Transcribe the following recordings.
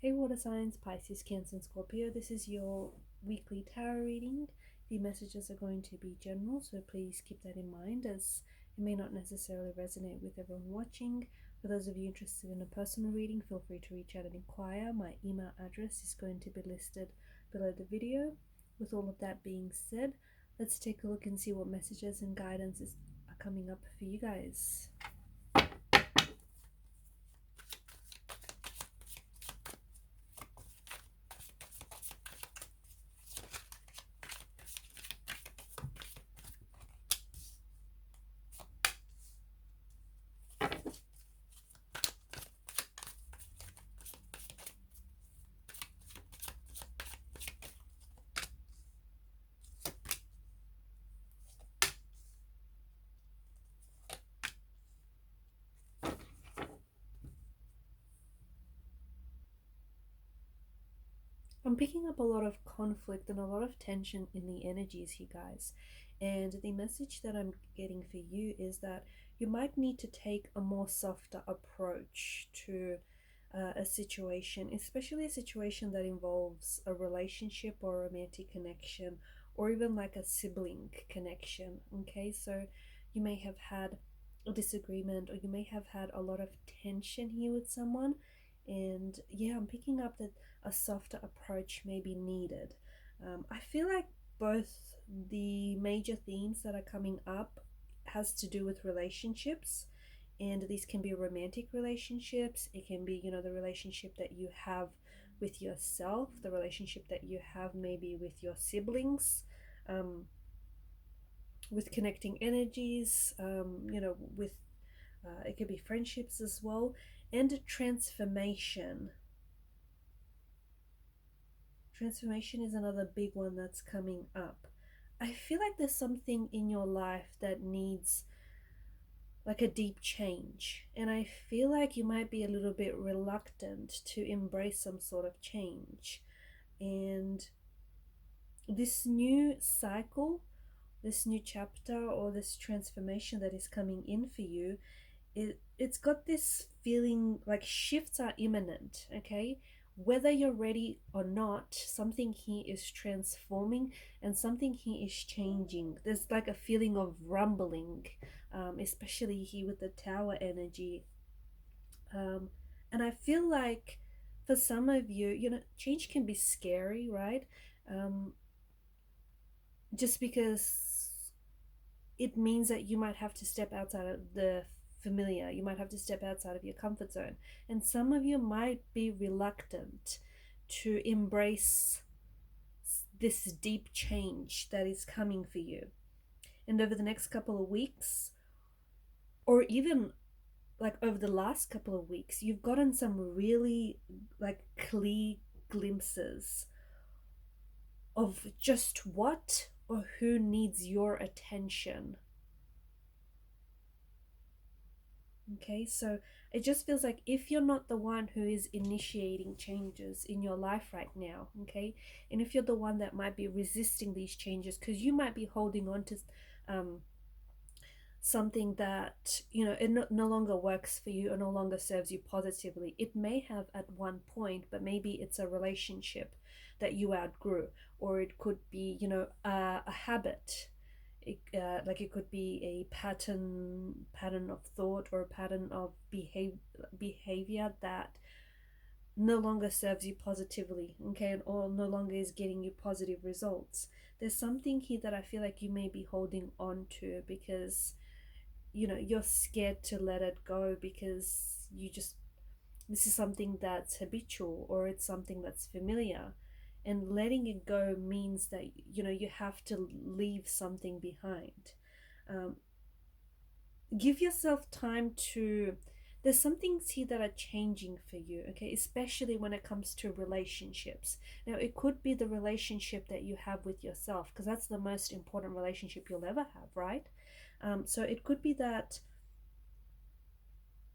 Hey water signs, Pisces, Cancer and Scorpio, this is your weekly tarot reading. The messages are going to be general, so please keep that in mind as it may not necessarily resonate with everyone watching. For those of you interested in a personal reading, feel free to reach out and inquire. My email address is going to be listed below the video. With all of that being said, let's take a look and see what messages and guidances are coming up for you guys. I'm picking up a lot of conflict and a lot of tension in the energies here, guys. And the message that I'm getting for you is that you might need to take a more softer approach to a situation, especially a situation that involves a relationship or a romantic connection, or even like a sibling connection. Okay, so you may have had a disagreement, or you may have had a lot of tension here with someone. And yeah, I'm picking up that a softer approach may be needed. I feel like both the major themes that are coming up has to do with relationships, and these can be romantic relationships. It can be, the relationship that you have with yourself, the relationship that you have maybe with your siblings, with connecting energies, with it could be friendships as well, and a transformation. Transformation is another big one that's coming up. I feel like there's something in your life that needs like a deep change, and I feel like you might be a little bit reluctant to embrace some sort of change. And this new cycle, this new chapter, or this transformation that is coming in for you, it's got this feeling like shifts are imminent. Okay, whether you're ready or not, something here is transforming and something here is changing. There's like a feeling of rumbling, especially here with the tower energy. And I feel like for some of you, change can be scary, right? um, just because it means that you might have to step outside of the familiar. You might have to step outside of your comfort zone. And some of you might be reluctant to embrace this deep change that is coming for you. And over the next couple of weeks, or even like over the last couple of weeks, you've gotten some really like clear glimpses of just what or who needs your attention. Okay, so it just feels like if you're not the one who is initiating changes in your life right now, okay, and if you're the one that might be resisting these changes because you might be holding on to um, something that, it no longer works for you or no longer serves you positively. It may have at one point, but maybe it's a relationship that you outgrew, or it could be, a habit. It could be a pattern of thought or a pattern of behavior that no longer serves you positively, okay, or no longer is getting you positive results. There's something here that I feel like you may be holding on to because you're scared to let it go, because this is something that's habitual, or it's something that's familiar, and letting it go means that you have to leave something behind. um, Give yourself time to, there's some things here that are changing for you, okay, especially when it comes to relationships. Now it could be the relationship that you have with yourself, because that's the most important relationship you'll ever have, right? So it could be that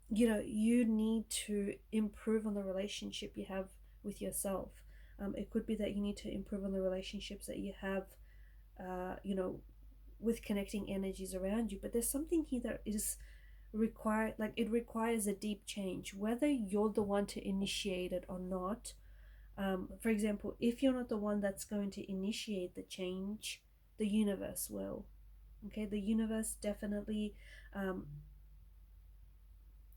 you need to improve on the relationship you have with yourself. It could be that you need to improve on the relationships that you have, uh, you know with connecting energies around you. But there's something here that is it requires a deep change, whether you're the one to initiate it or not. For example, if you're not the one that's going to initiate the change, the universe will. Okay, the universe definitely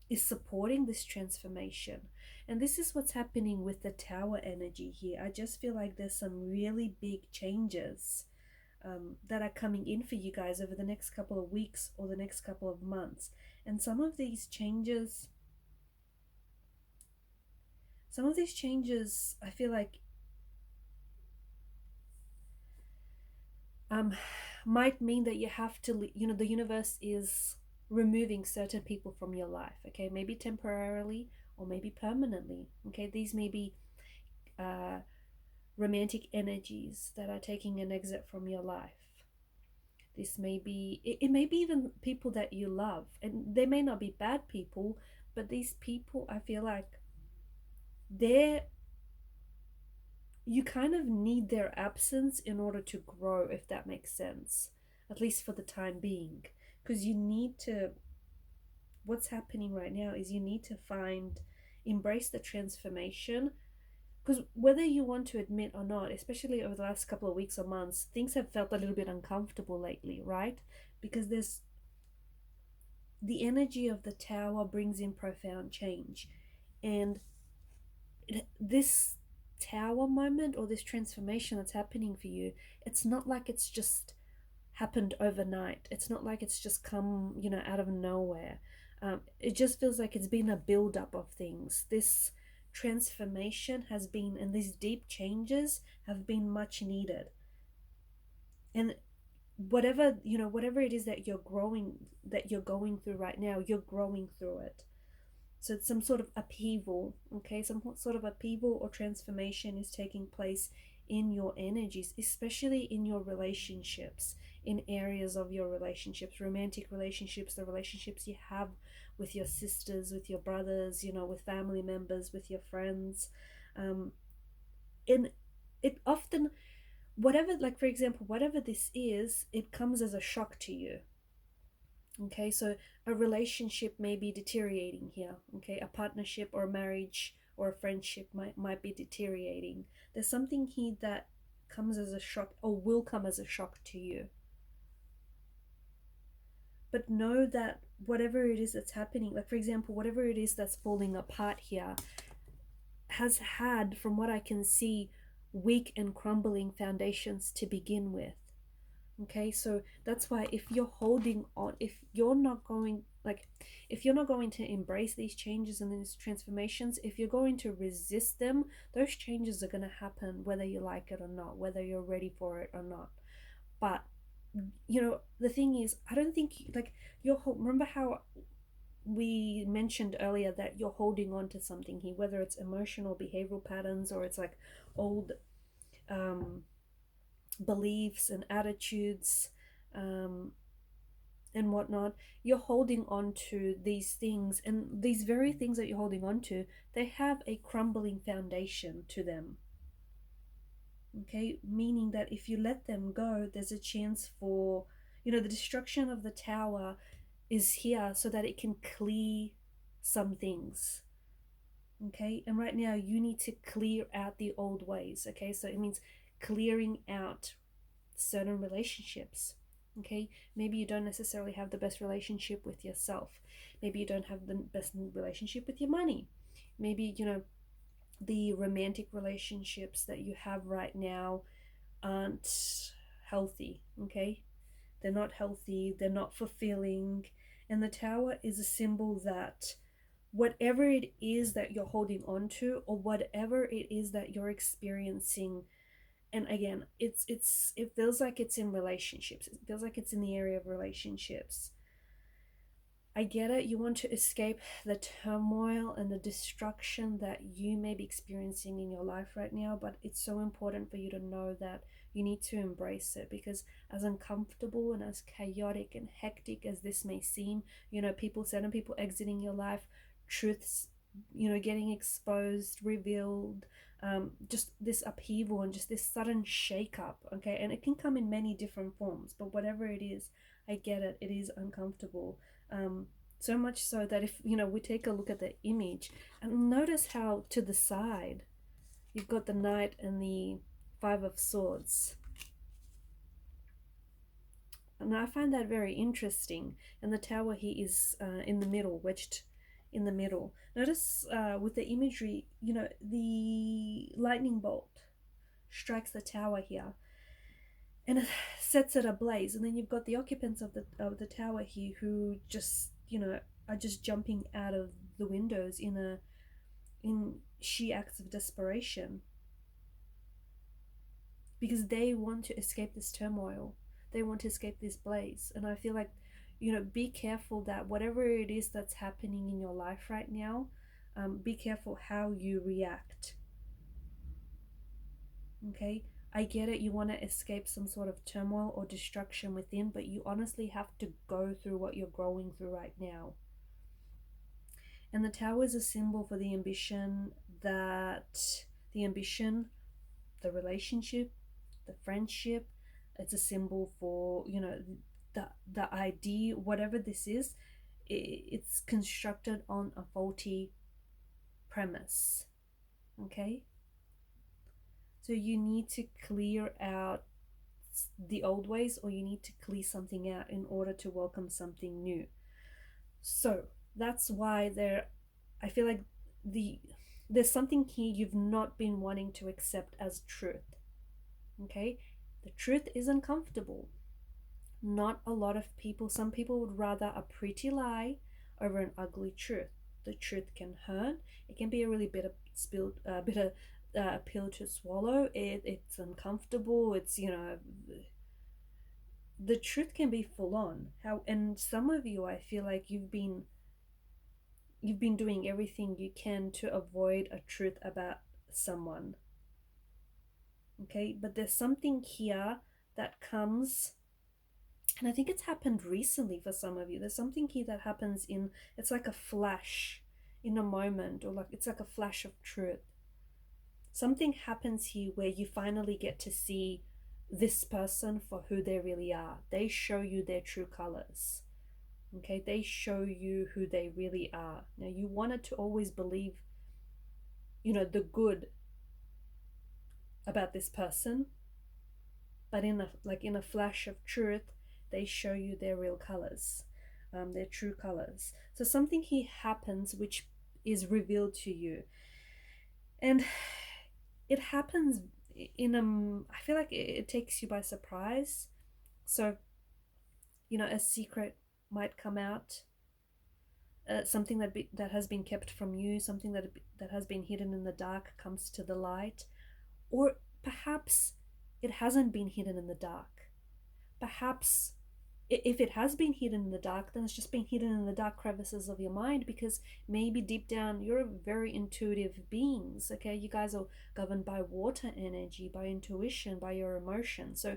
is supporting this transformation. And this is what's happening with the Tower energy here. I just feel like there's some really big changes that are coming in for you guys over the next couple of weeks or the next couple of months. And some of these changes, I feel like might mean that you have to, the universe is removing certain people from your life, okay? Maybe temporarily or maybe permanently, okay? These may be romantic energies that are taking an exit from your life. This may be, it may be even people that you love, and they may not be bad people, but these people, I feel like you kind of need their absence in order to grow, if that makes sense, at least for the time being. Because what's happening right now is you need to embrace the transformation. Because whether you want to admit or not, especially over the last couple of weeks or months, things have felt a little bit uncomfortable lately, right? Because the energy of the Tower brings in profound change. And this Tower moment or this transformation that's happening for you, it's not like it's just happened overnight. It's not like it's just come, out of nowhere. It just feels like it's been a build-up of things. This transformation has been, and these deep changes have been much needed. And whatever it is that you're going through right now, you're growing through it. So it's some sort of upheaval, okay? Some sort of upheaval or transformation is taking place in your energies, especially in your relationships, in areas of your relationships, romantic relationships, the relationships you have with your sisters, with your brothers, with family members, with your friends. And it often, like for example, whatever this is, it comes as a shock to you. Okay, so a relationship may be deteriorating here. Okay, a partnership or a marriage or a friendship might be deteriorating. There's something here that comes as a shock or will come as a shock to you. But know that whatever it is that's happening, like for example, whatever it is that's falling apart here, has had, from what I can see, weak and crumbling foundations to begin with. Okay, so that's why if you're holding on, if you're not going to embrace these changes and these transformations, if you're going to resist them, those changes are going to happen whether you like it or not, whether you're ready for it or not. But the thing is, I don't think remember how we mentioned earlier that you're holding on to something here, whether it's emotional behavioral patterns or it's like old beliefs and attitudes and whatnot. You're holding on to these things, and these very things that you're holding on to, they have a crumbling foundation to them. Okay, meaning that if you let them go, there's a chance for, the destruction of the Tower is here so that it can clear some things. Okay, and right now you need to clear out the old ways. Okay, so it means clearing out certain relationships. Okay, maybe you don't necessarily have the best relationship with yourself. Maybe you don't have the best relationship with your money. Maybe the romantic relationships that you have right now aren't healthy. Okay, they're not healthy, they're not fulfilling. And the Tower is a symbol that whatever it is that you're holding on to, or whatever it is that you're experiencing, and again, it feels like it's in relationships, it feels like it's in the area of relationships. I get it, you want to escape the turmoil and the destruction that you may be experiencing in your life right now, but it's so important for you to know that you need to embrace it, because as uncomfortable and as chaotic and hectic as this may seem, certain people exiting your life, truths, getting exposed, revealed, just this upheaval and just this sudden shake-up, okay? And it can come in many different forms, but whatever it is, I get it, it is uncomfortable. So much so that if, we take a look at the image and notice how to the side you've got the Knight and the Five of Swords. And I find that very interesting. And the Tower here is in the middle, wedged in the middle. Notice with the imagery, the lightning bolt strikes the tower here and it sets it ablaze. And then you've got the occupants of the tower here who just, are just jumping out of the windows in sheer acts of desperation, because they want to escape this turmoil. They want to escape this blaze. And I feel like, be careful that whatever it is that's happening in your life right now, be careful how you react. Okay? I get it, you want to escape some sort of turmoil or destruction within, but you honestly have to go through what you're going through right now. And the Tower is a symbol for the ambition, the relationship, the friendship. It's a symbol for, the idea, whatever this is, it's constructed on a faulty premise. Okay? So you need to clear out the old ways, or you need to clear something out in order to welcome something new. So that's why I feel like there's something here you've not been wanting to accept as truth. Okay? The truth is uncomfortable. Not a lot of people, some people would rather a pretty lie over an ugly truth. The truth can hurt. It can be a really bitter pill to swallow. It's uncomfortable. It's, the truth can be full on. And some of you, I feel like you've been doing everything you can to avoid a truth about someone. Okay, but there's something here that comes, and I think it's happened recently for some of you. There's something here that happens it's like a flash in a moment, or like it's like a flash of truth. Something happens here where you finally get to see this person for who they really are. They show you their true colors. Okay, they show you who they really are. Now, you wanted to always believe, the good about this person, but in a flash of truth, they show you their real colors, their true colors. So something here happens which is revealed to you, and it happens I feel like it takes you by surprise. So, a secret might come out, something that has been kept from you, something that has been hidden in the dark comes to the light, or perhaps it hasn't been hidden in the dark. Perhaps if it has been hidden in the dark, then it's just been hidden in the dark crevices of your mind, because maybe deep down you're very intuitive beings. Okay, you guys are governed by water energy, by intuition, by your emotions. So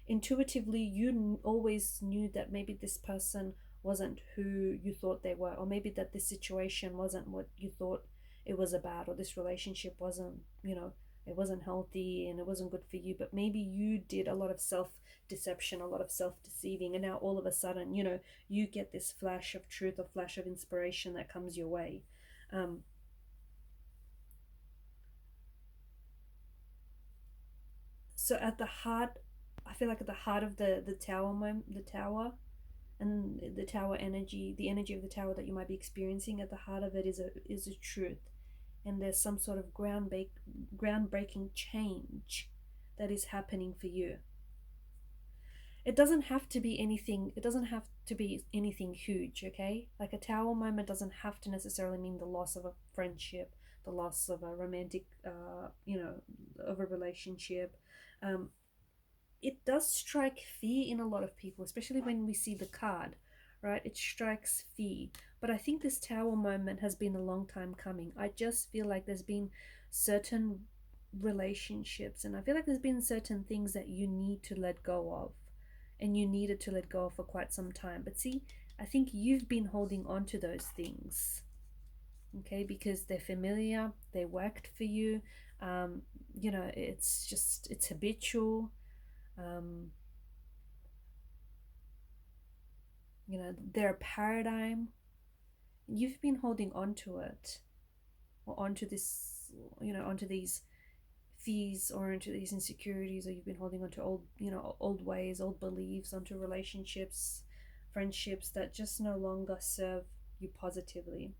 intuitively you always knew that maybe this person wasn't who you thought they were, or maybe that this situation wasn't what you thought it was about, or this relationship wasn't, it wasn't healthy and it wasn't good for you. But maybe you did a lot of self-deception, a lot of self-deceiving, and now all of a sudden, you get this flash of truth or flash of inspiration that comes your way. So at the heart, I feel like at the heart of the tower and the tower energy, the energy of the tower that you might be experiencing, at the heart of it is a truth. And there's some sort of groundbreaking change that is happening for you. It doesn't have to be anything huge, okay? Like a tower moment doesn't have to necessarily mean the loss of a friendship, the loss of a romantic, of a relationship. It does strike fear in a lot of people, especially when we see the card, right? It strikes fear. But I think this tower moment has been a long time coming. I just feel like there's been certain relationships, and I feel like there's been certain things that you need to let go of, and you needed to let go of for quite some time. But see, I think you've been holding on to those things, okay, because they're familiar, they worked for you. It's habitual. They're a paradigm. you've been holding on to it, or onto this, onto these fears, or into these insecurities, or you've been holding on to old, old ways, old beliefs, onto relationships, friendships that just no longer serve you positively.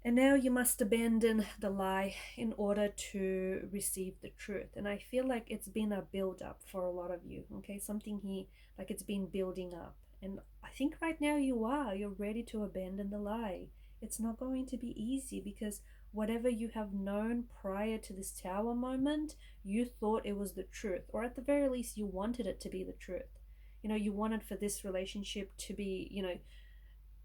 And now you must abandon the lie in order to receive the truth. And I feel like it's been a build up for a lot of you. Okay, something here, like it's been building up. And I think right now you're ready to abandon the lie. It's not going to be easy, because whatever you have known prior to this tower moment, you thought it was the truth, or at the very least, you wanted it to be the truth. You wanted for this relationship to be,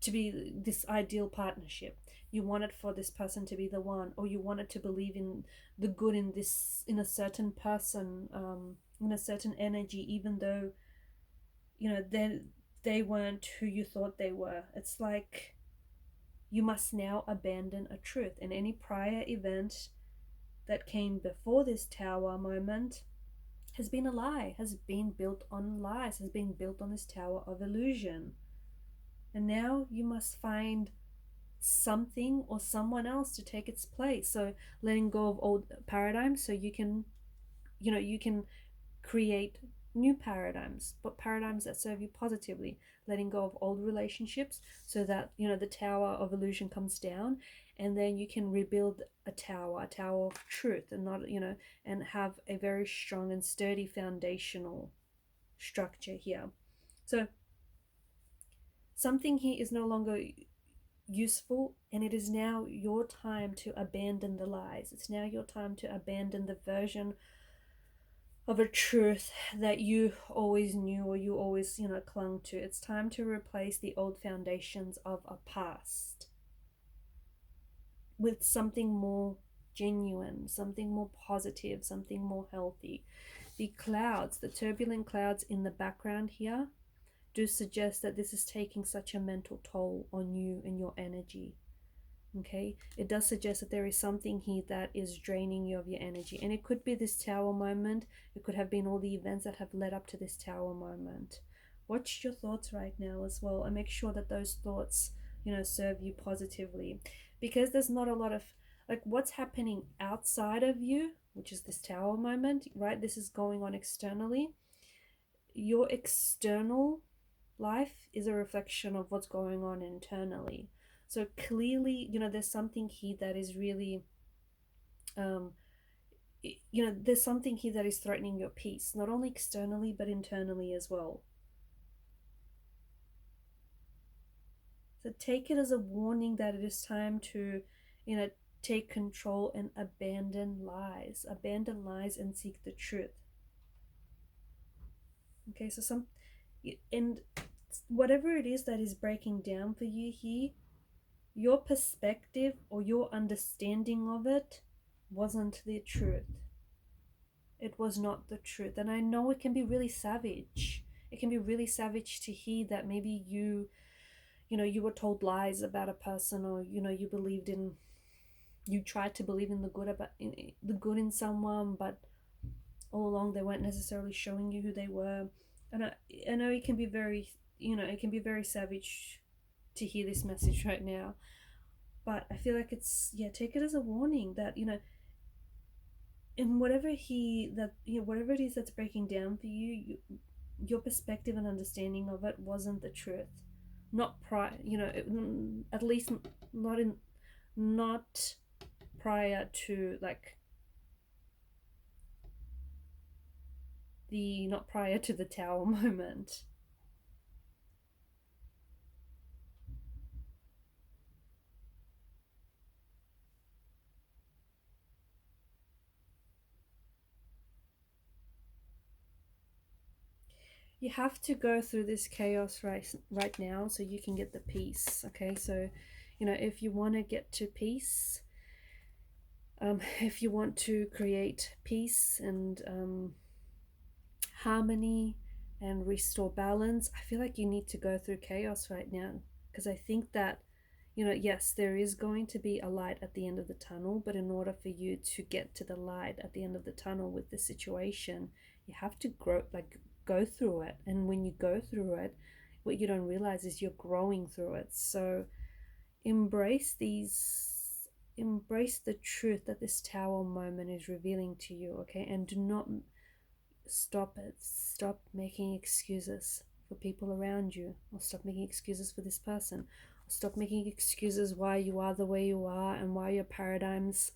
to be this ideal partnership. You wanted for this person to be the one, or you wanted to believe in the good in this, in a certain person, in a certain energy, even though they weren't who you thought they were. It's like you must now abandon a truth, and any prior event that came before this tower moment has been a lie, has been built on lies, has been built on this tower of illusion. And now you must find something or someone else to take its place. So letting go of old paradigms, so you can create new paradigms, but paradigms that serve you positively. Letting go of old relationships, so that the tower of illusion comes down, and then you can rebuild a tower of truth, and not and have a very strong and sturdy foundational structure here. So something here is no longer useful, and it is now your time to abandon the lies. It's now your time to abandon the version of a truth that you always knew, or you always clung to. It's time to replace the old foundations of a past with something more genuine, something more positive, something more healthy. The clouds, the turbulent clouds in the background here, do suggest that this is taking such a mental toll on you and your energy. Okay, it does suggest that there is something here that is draining you of your energy, and it could be this tower moment. It could have been all the events that have led up to this tower moment. Watch your thoughts right now as well, and make sure that those thoughts serve you positively, because there's not a lot of, like, what's happening outside of you, which is this tower moment, right? This is going on externally. Your external life is a reflection of what's going on internally. So clearly, there's something here that is really, there's something here that is threatening your peace, not only externally, but internally as well. So take it as a warning that it is time to, take control and abandon lies and seek the truth. Okay, so and whatever it is that is breaking down for you here, your perspective or your understanding of it wasn't the truth. It was not the truth. And I know it can be really savage. It can be really savage to hear that maybe you were told lies about a person, or you tried to believe in the good in someone, but all along they weren't necessarily showing you who they were. And I know it can be very savage to hear this message right now. But I feel like take it as a warning that, in whatever whatever it is that's breaking down for you, your perspective and understanding of it wasn't the truth. Not at least not prior to not prior to the tower moment. You have to go through this chaos right now so you can get the peace. Okay, so if you want to get to peace, if you want to create peace and harmony and restore balance, I feel like you need to go through chaos right now, because I think that yes, there is going to be a light at the end of the tunnel, but in order for you to get to the light at the end of the tunnel with the situation, you have to go through it. And when you go through it, what you don't realize is you're growing through it. So embrace the truth that this Tower moment is revealing to you, okay? And do not stop it. Stop making excuses for people around you, or stop making excuses for this person, or stop making excuses why you are the way you are and why your paradigms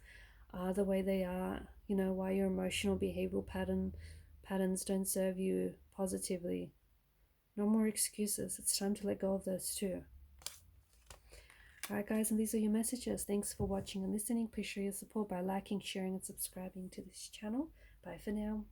are the way they are, you know, why your emotional behavioral patterns don't serve you positively. No more excuses. It's time to let go of those too. Alright guys, and these are your messages. Thanks for watching and listening. Please show your support by liking, sharing and subscribing to this channel. Bye for now.